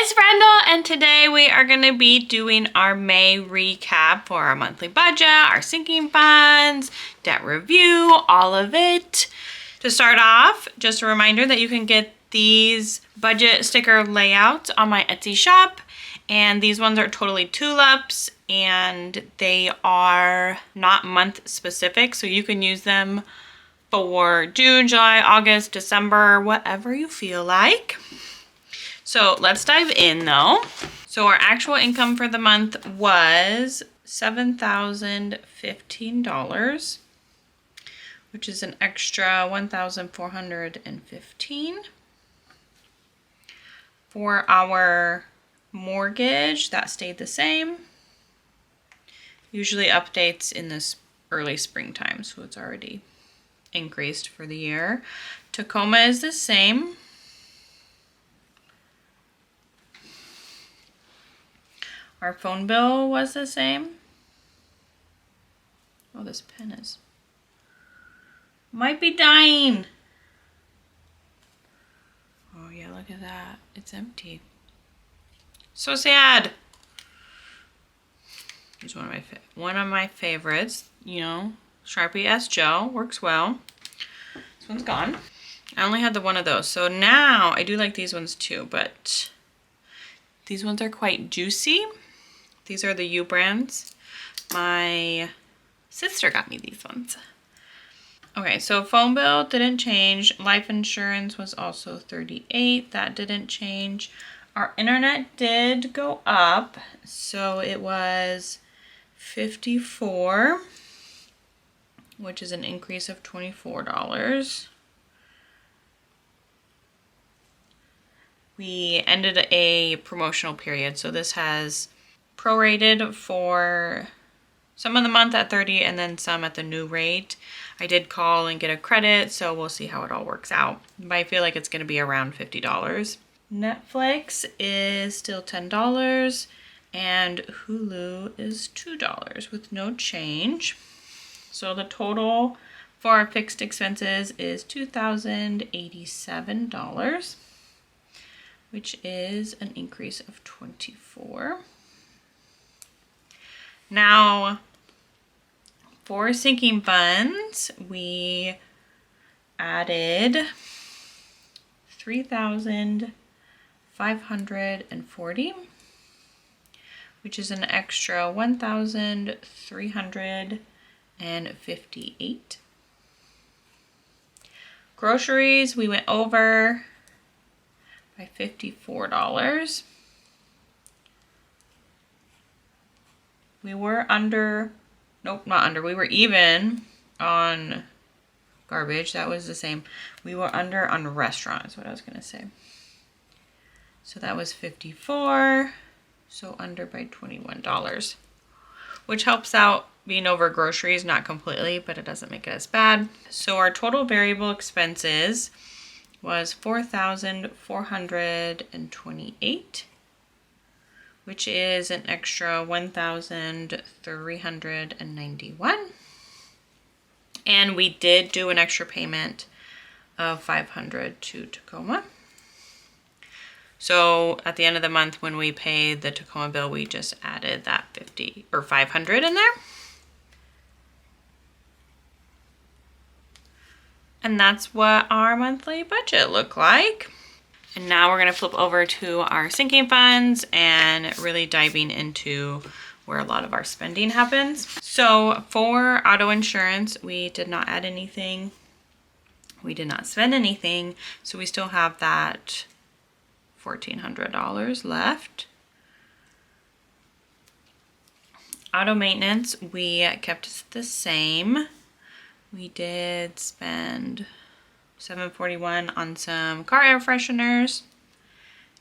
it's Brendle, and today we are going to be doing our May recap for our monthly budget, our sinking funds, debt review, all of it. To start off, just a reminder that you can get these budget sticker layouts on my Etsy shop, and these ones are Totally Tulips, and they are not month specific, so you can use them for June, July, August, December, whatever you feel like. So let's dive in though. So our actual income for the month was $7,015, which is an extra $1,415. For our mortgage, that stayed the same. Usually updates in this early springtime, so it's already increased for the year. Tacoma is the same. Our phone bill was the same. Oh, this pen might be dying. Oh yeah, look at that. It's empty. So sad. It's one of my favorites. You know, Sharpie Gel works well. This one's gone. I only had the one of those. So now I do like these ones too, but these ones are quite juicy. These are the Ubrands. My sister got me these ones. Okay, so phone bill didn't change. Life insurance was also $38. That didn't change. Our internet did go up, so it was $54, which is an increase of $24. We ended a promotional period, so this has prorated for some of the month at 30 and then some at the new rate. I did call and get a credit, so we'll see how it all works out. But I feel like it's going to be around $50. Netflix is still $10 and Hulu is $2 with no change. So the total for our fixed expenses is $2,087, which is an increase of $24. Now, for sinking funds, we added $3,540, which is an extra $1,358. Groceries, we went over by $54. We were under, nope, not under, we were even on garbage. That was the same. We were under on restaurant is what I was going to say. So that was $54, so under by $21, which helps out being over groceries, not completely, but it doesn't make it as bad. So our total variable expenses was $4,428. which is an extra $1,391. And we did do an extra payment of $500 to Tacoma. So at the end of the month when we paid the Tacoma bill, we just added that $500 in there. And that's what our monthly budget looked like. And now we're going to flip over to our sinking funds and really diving into where a lot of our spending happens. So for auto insurance, we did not add anything. We did not spend anything. So we still have that $1,400 left. Auto maintenance, we kept the same. We did spend $741 on some car air fresheners,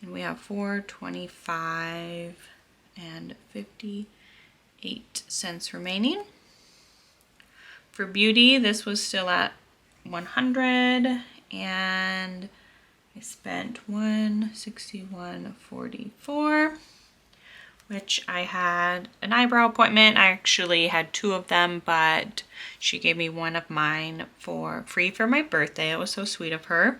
and we have $425 and 58 cents remaining. For beauty, this was still at $100, and I spent $161.44, which I had an eyebrow appointment. I actually had two of them, but she gave me one of mine for free for my birthday. It was so sweet of her.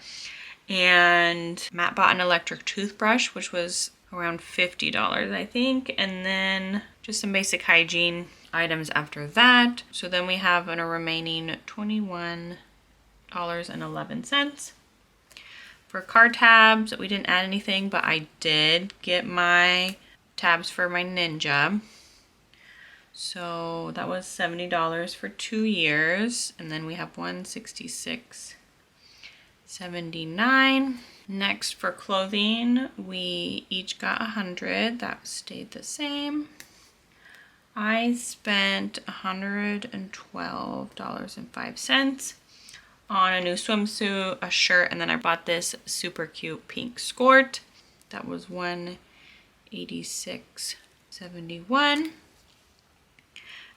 And Matt bought an electric toothbrush, which was around $50, I think. And then just some basic hygiene items after that. So then we have a remaining $21.11. For card tabs, we didn't add anything, but I did get my tabs for my Ninja. So that was $70 for 2 years. And then we have $166.79. Next, for clothing, we each got 100. That stayed the same. I spent $112.05 on a new swimsuit, a shirt, and then I bought this super cute pink skirt. That was $186.71.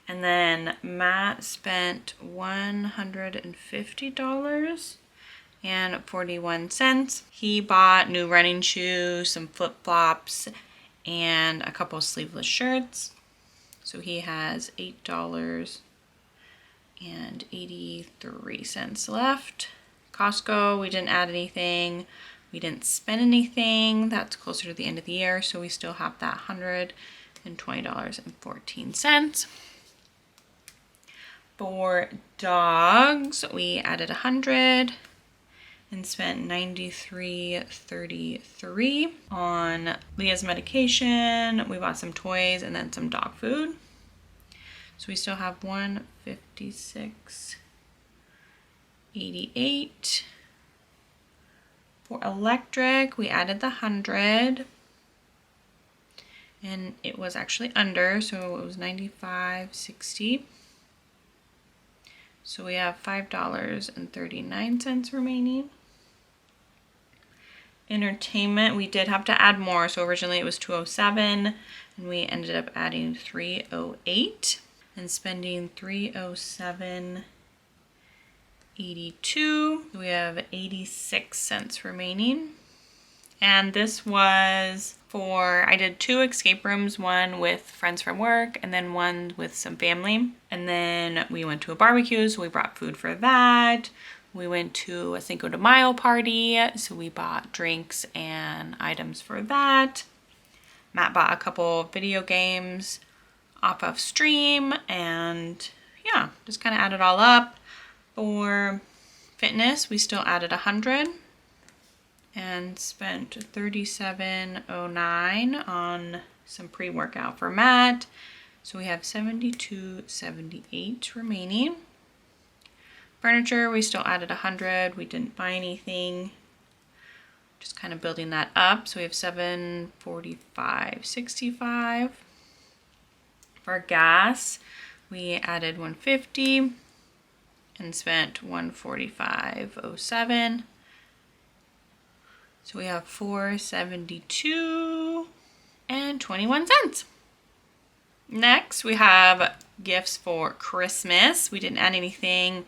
And then Matt spent $150.41. He bought new running shoes, some flip-flops, and a couple sleeveless shirts. So he has $8.83 left. Costco, we didn't add anything. We didn't spend anything. That's closer to the end of the year, so we still have that $120.14. For dogs, we added 100 and spent $93.33 on Leah's medication. We bought some toys and then some dog food. So we still have $156.88. For electric, we added the 100. And it was actually under, so it was $95.60. So we have $5.39 remaining. Entertainment, we did have to add more. So originally it was $207 and we ended up adding $308 and spending $307.82. We have 86 cents remaining. And this was for, I did 2 escape rooms, one with friends from work and then one with some family. And then we went to a barbecue, so we brought food for that. We went to a Cinco de Mayo party, so we bought drinks and items for that. Matt bought a couple video games off of Stream, and yeah, just kind of added all up. For fitness, we still added 100 and spent $37.09 on some pre-workout for Matt. So we have $72.78 remaining. Furniture, we still added 100. We didn't buy anything. Just kind of building that up. So we have $745.65. For gas, we added 150 and spent $145.07. So we have $472.21. Next, we have gifts for Christmas. We didn't add anything,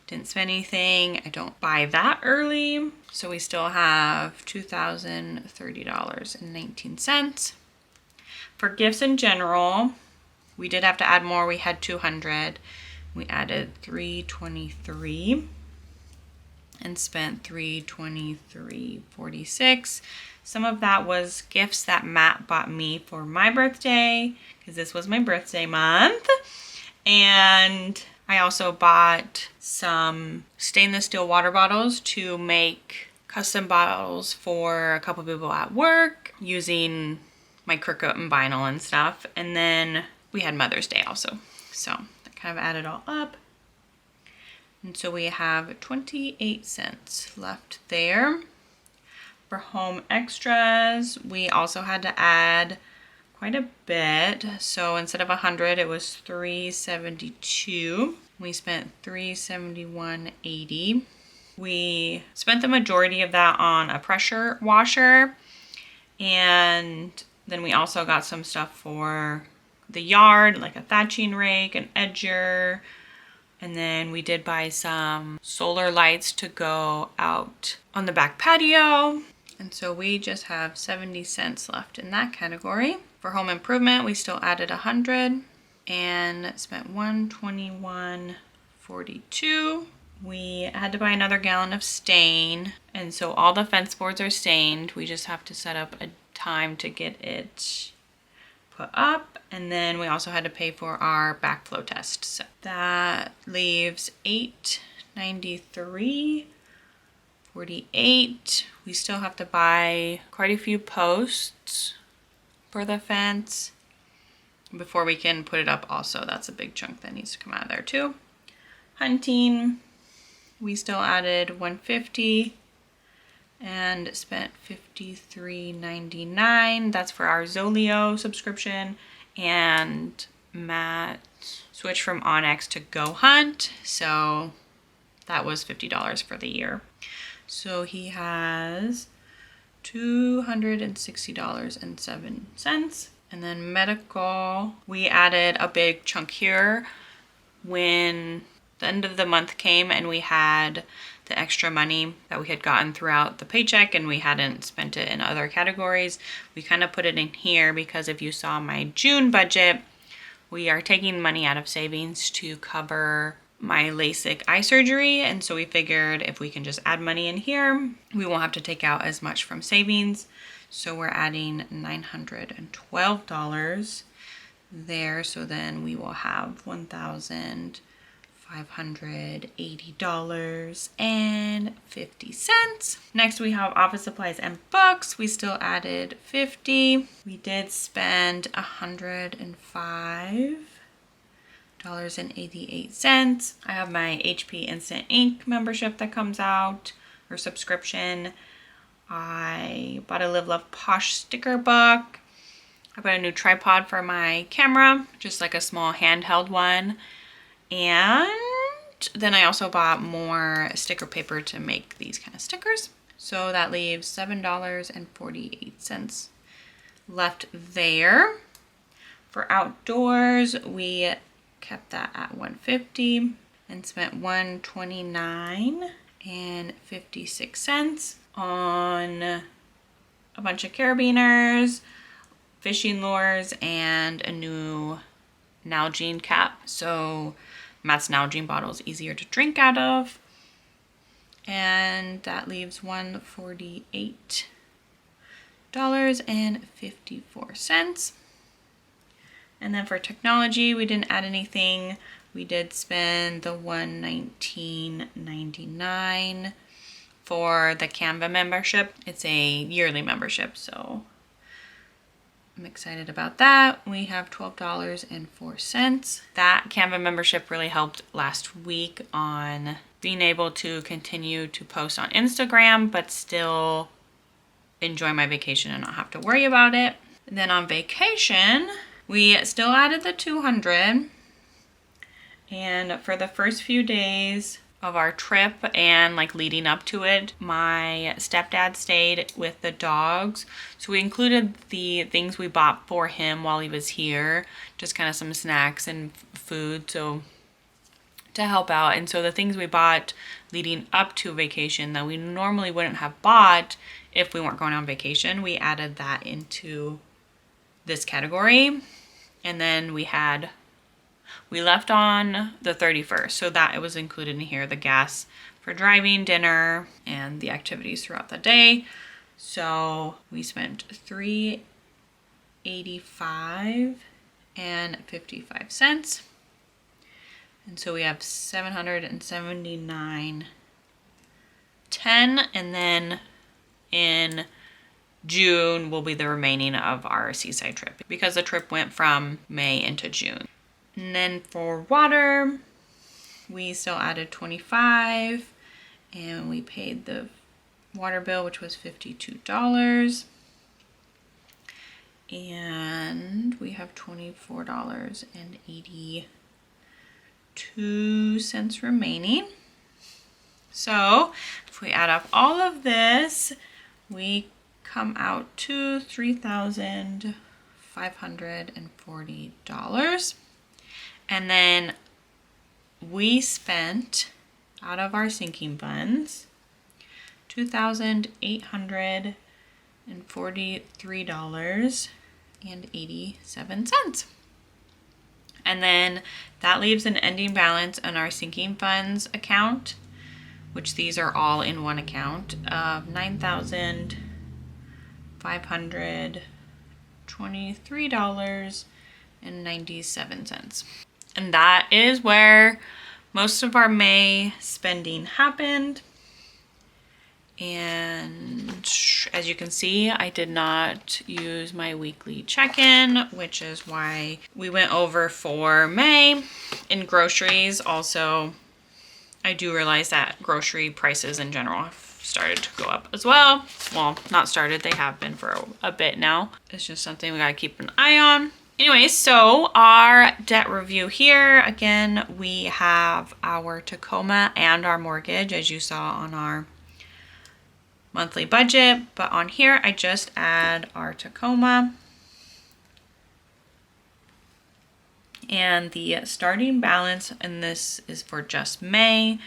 didn't spend anything. I don't buy that early. So we still have $2,030.19. For gifts in general, we did have to add more. We had 200. We added $323 and spent $323.46. Some of that was gifts that Matt bought me for my birthday, because this was my birthday month. And I also bought some stainless steel water bottles to make custom bottles for a couple people at work using my Cricut and vinyl and stuff. And then we had Mother's Day also. So that kind of added all up. And so we have 28 cents left there. For home extras, we also had to add quite a bit. So instead of 100, it was 372. We spent 371.80. We spent the majority of that on a pressure washer. And then we also got some stuff for the yard, like a thatching rake, an edger. And then we did buy some solar lights to go out on the back patio. And so we just have 70 cents left in that category. For home improvement, we still added 100 and spent $121.42. We had to buy another gallon of stain. And so all the fence boards are stained. We just have to set up a time to get it put up. And then we also had to pay for our backflow test. So that leaves $893.48. We still have to buy quite a few posts for the fence before we can put it up also. That's a big chunk that needs to come out of there too. Hunting, we still added $150 and spent $53.99. That's for our Zolio subscription, and Matt switched from Onyx to Go Hunt, so that was $50 for the year. So he has $260.07. And then medical, we added a big chunk here when the end of the month came and we had the extra money that we had gotten throughout the paycheck and we hadn't spent it in other categories. We kind of put it in here because if you saw my June budget, we are taking money out of savings to cover my LASIK eye surgery. And so we figured if we can just add money in here, we won't have to take out as much from savings. So we're adding $912 there. So then we will have $1,580.50. Next we have office supplies and books. We still added $50. We did spend $105.88. I have my HP Instant Ink membership that comes out, or subscription. I bought a Live Love Posh sticker book. I bought a new tripod for my camera, just like a small handheld one. And then I also bought more sticker paper to make these kind of stickers. So that leaves $7.48 left there. For outdoors, we kept that at $150 and spent $129.56 on a bunch of carabiners, fishing lures, and a new Nalgene cap. So Matt's Nalgene bottle is easier to drink out of. And that leaves $148.54. And then for technology, we didn't add anything. We did spend the $119.99 for the Canva membership. It's a yearly membership, so I'm excited about that. We have $12.04. That Canva membership really helped last week on being able to continue to post on Instagram, but still enjoy my vacation and not have to worry about it. And then on vacation, we still added the $200. And for the first few days of our trip and like leading up to it, my stepdad stayed with the dogs. So we included the things we bought for him while he was here, just kind of some snacks and food, so to help out. And so the things we bought leading up to vacation that we normally wouldn't have bought if we weren't going on vacation, we added that into this category. And then we left on the 31st, so that it was included in here, the gas for driving, dinner, and the activities throughout the day. So we spent $385.55. And so we have $779.10. And then in June will be the remaining of our seaside trip because the trip went from May into June. And then for water, we still added $25 and we paid the water bill, which was $52. And we have $24.82 remaining. So if we add up all of this, we come out to $3,540. And then we spent out of our sinking funds $2,843.87. And then that leaves an ending balance on our sinking funds account, which these are all in one account, of $9,540.87. $523.97. And that is where most of our May spending happened. And as you can see, I did not use my weekly check-in, which is why we went over for May. In groceries, also, I do realize that grocery prices in general have started to go up as well. Well, not started, they have been for a bit now. It's just something we gotta keep an eye on. Anyway, so our debt review here, again, we have our Tacoma and our mortgage, as you saw on our monthly budget, but on here I just add our Tacoma, and the starting balance, and this is for just May,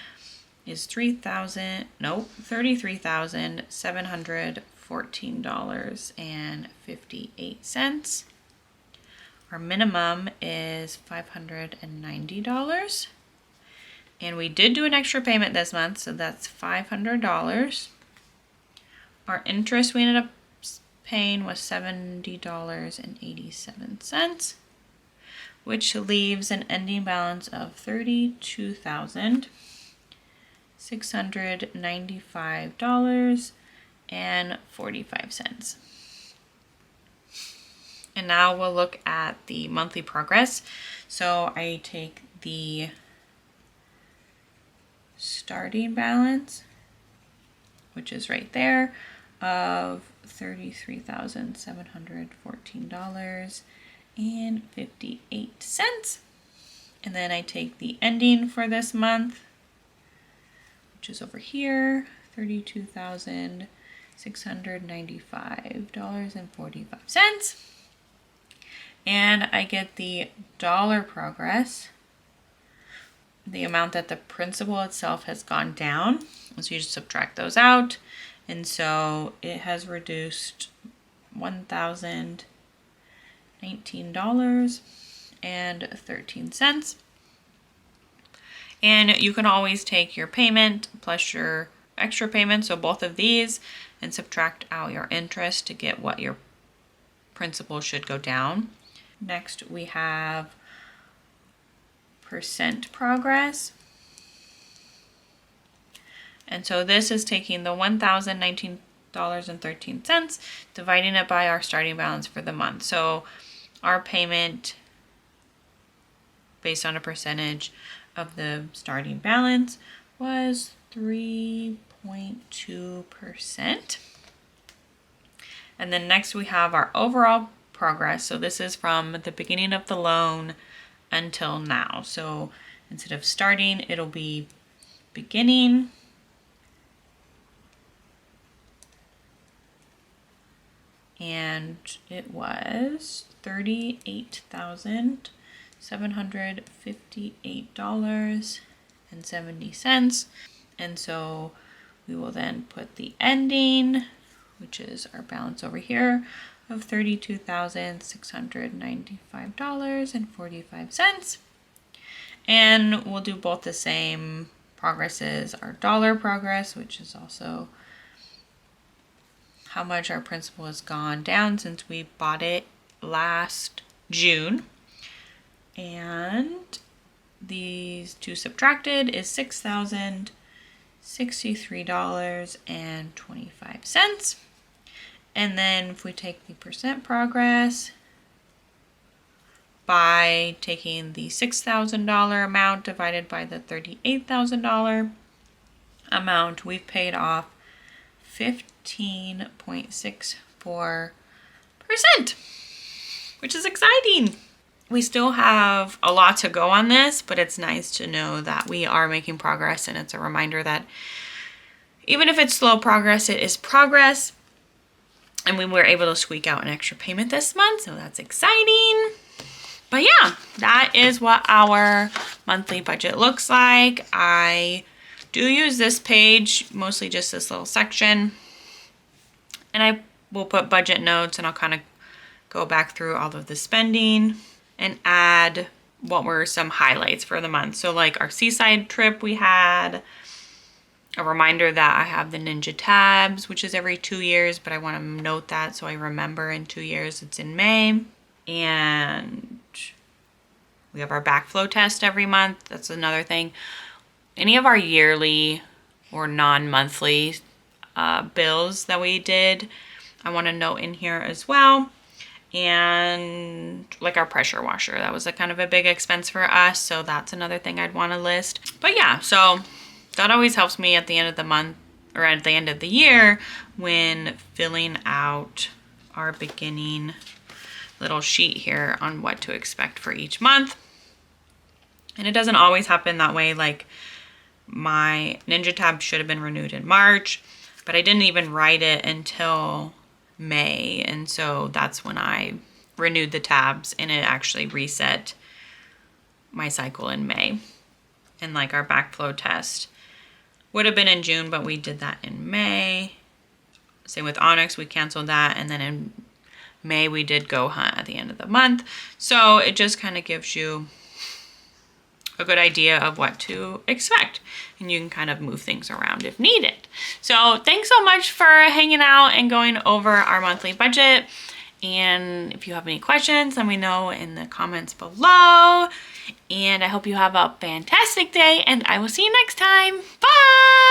is $33,714.58. Our minimum is $590, and we did do an extra payment this month, so that's $500. Our interest we ended up paying was $70.87, which leaves an ending balance of $32,695.45. And now we'll look at the monthly progress. So I take the starting balance, which is right there, of $33,714.58. And then I take the ending for this month, which is over here, $32,695.45. And I get the dollar progress, the amount that the principal itself has gone down. So you just subtract those out. And so it has reduced $1,019.13. And you can always take your payment plus your extra payment, so both of these, and subtract out your interest to get what your principal should go down. Next, we have percent progress. And so this is taking the $1,019.13, dividing it by our starting balance for the month. So our payment, based on a percentage of the starting balance, was 3.2%. And then next we have our overall progress. So this is from the beginning of the loan until now. So instead of starting, it'll be beginning, and it was $38,758.70. And so we will then put the ending, which is our balance over here, of $32,695.45. And we'll do both the same progresses, our dollar progress, which is also how much our principal has gone down since we bought it last June. And these two subtracted is $6,063.25. And then if we take the percent progress by taking the $6,000 amount divided by the $38,000 amount, we've paid off 15.64%, which is exciting. We still have a lot to go on this, but it's nice to know that we are making progress, and it's a reminder that even if it's slow progress, it is progress. And we were able to squeak out an extra payment this month, so that's exciting. But yeah, that is what our monthly budget looks like. I do use this page, mostly just this little section. And I will put budget notes, and I'll kind of go back through all of the spending and add what were some highlights for the month. So like our seaside trip we had, A reminder that I have the Ninja tabs, which is every 2 years, but I want to note that so I remember in 2 years it's in May. And we have our backflow test every month. That's another thing. Any of our yearly or non-monthly bills that we did, I want to note in here as well. And like our pressure washer, that was a kind of a big expense for us, so that's another thing I'd want to list. But yeah, so that always helps me at the end of the month or at the end of the year when filling out our beginning little sheet here on what to expect for each month. And it doesn't always happen that way. Like my Ninja tab should have been renewed in March, but I didn't even write it until May, and so that's when I renewed the tabs, and it actually reset my cycle in May. And like our backflow test would have been in June, but we did that in May. Same with Onyx, we canceled that, and then in May we did Go Hunt at the end of the month. So it just kind of gives you a good idea of what to expect, and you can kind of move things around if needed. So thanks so much for hanging out and going over our monthly budget. And if you have any questions, let me know in the comments below. And I hope you have a fantastic day, and I will see you next time. Bye!